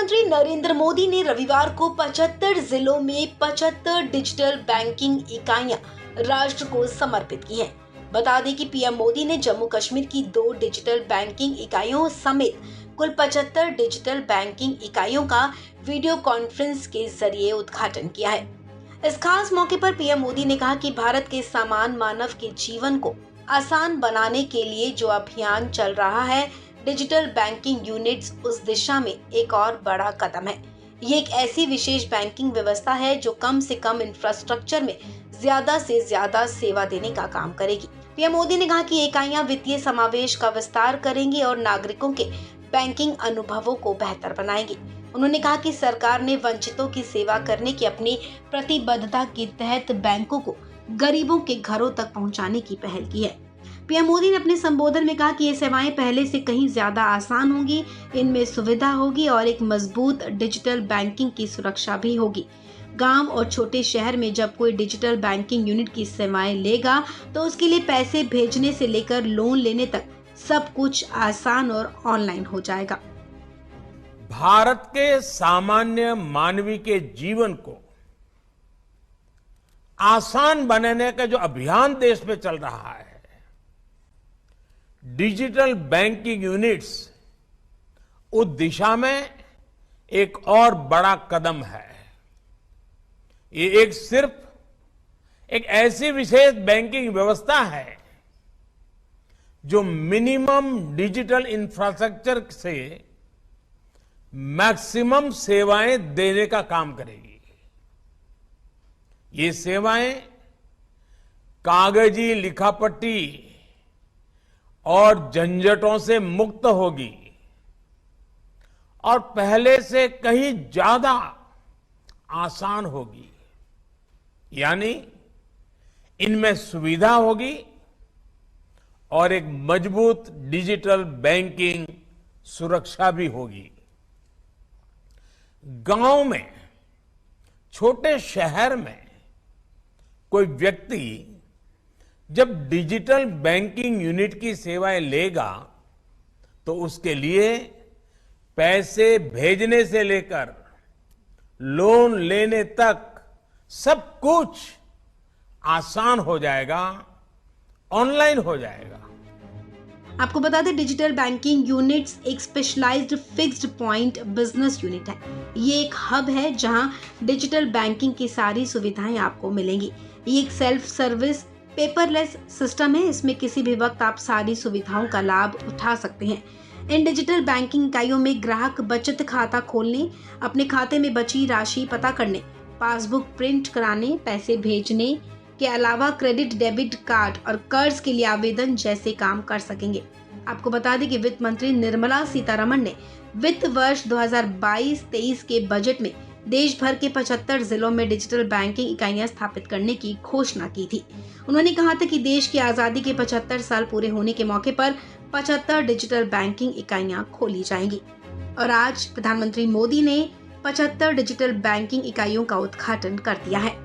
प्रधानमंत्री नरेंद्र मोदी ने रविवार को 75 जिलों में 75 डिजिटल बैंकिंग इकाइयां राष्ट्र को समर्पित की हैं। बता दें कि पीएम मोदी ने जम्मू कश्मीर की 2 डिजिटल बैंकिंग इकाइयों समेत कुल 75 डिजिटल बैंकिंग इकाइयों का वीडियो कॉन्फ्रेंस के जरिए उद्घाटन किया है। इस खास मौके पर पीएम मोदी ने कहा कि भारत के समान मानव के जीवन को आसान बनाने के लिए जो अभियान चल रहा है, डिजिटल बैंकिंग यूनिट्स उस दिशा में एक और बड़ा कदम है। ये एक ऐसी विशेष बैंकिंग व्यवस्था है जो कम से कम इंफ्रास्ट्रक्चर में ज्यादा से ज्यादा सेवा देने का काम करेगी। पीएम मोदी ने कहा कि इकाइयां वित्तीय समावेश का विस्तार करेंगी और नागरिकों के बैंकिंग अनुभवों को बेहतर बनाएंगी। उन्होंने कहा कि सरकार ने वंचितों की सेवा करने की अपनी प्रतिबद्धता के तहत बैंकों को गरीबों के घरों तक पहुंचाने की पहल की है। पीएम मोदी ने अपने संबोधन में कहा कि ये सेवाएं पहले से कहीं ज्यादा आसान होंगी, इनमें सुविधा होगी और एक मजबूत डिजिटल बैंकिंग की सुरक्षा भी होगी। गांव और छोटे शहर में जब कोई डिजिटल बैंकिंग यूनिट की सेवाएं लेगा तो उसके लिए पैसे भेजने से लेकर लोन लेने तक सब कुछ आसान और ऑनलाइन हो जाएगा। भारत के सामान्य मानवी के जीवन को आसान बनाने का जो अभियान देश में चल रहा है, डिजिटल बैंकिंग यूनिट्स उस दिशा में एक और बड़ा कदम है। ये सिर्फ एक ऐसी विशेष बैंकिंग व्यवस्था है जो मिनिमम डिजिटल इंफ्रास्ट्रक्चर से मैक्सिमम सेवाएं देने का काम करेगी। ये सेवाएं कागजी लिखापट्टी और झंझटों से मुक्त होगी और पहले से कहीं ज्यादा आसान होगी। यानी इनमें सुविधा होगी और एक मजबूत डिजिटल बैंकिंग सुरक्षा भी होगी। गांव में, छोटे शहर में कोई व्यक्ति जब डिजिटल बैंकिंग यूनिट की सेवाएं लेगा तो उसके लिए पैसे भेजने से लेकर लोन लेने तक सब कुछ आसान हो जाएगा, ऑनलाइन हो जाएगा। आपको बता दें, डिजिटल बैंकिंग यूनिट्स एक specialised fixed point business unit है। ये एक हब है जहां डिजिटल बैंकिंग की सारी सुविधाएं आपको मिलेंगी। ये एक सेल्फ सर्विस पेपरलेस सिस्टम है। इसमें किसी भी वक्त आप सारी सुविधाओं का लाभ उठा सकते हैं। इन डिजिटल बैंकिंग इकाइयों में ग्राहक बचत खाता खोलने, अपने खाते में बची राशि पता करने, पासबुक प्रिंट कराने, पैसे भेजने के अलावा क्रेडिट डेबिट कार्ड और कर्ज के लिए आवेदन जैसे काम कर सकेंगे। आपको बता दें कि वित्त मंत्री निर्मला सीतारमण ने वित्त वर्ष 2022-23 के बजट में देश भर के 75 जिलों में डिजिटल बैंकिंग इकाइयां स्थापित करने की घोषणा की थी। उन्होंने कहा था कि देश की आजादी के 75 साल पूरे होने के मौके पर 75 डिजिटल बैंकिंग इकाइयां खोली जाएंगी। और आज प्रधानमंत्री मोदी ने 75 डिजिटल बैंकिंग इकाइयों का उद्घाटन कर दिया है।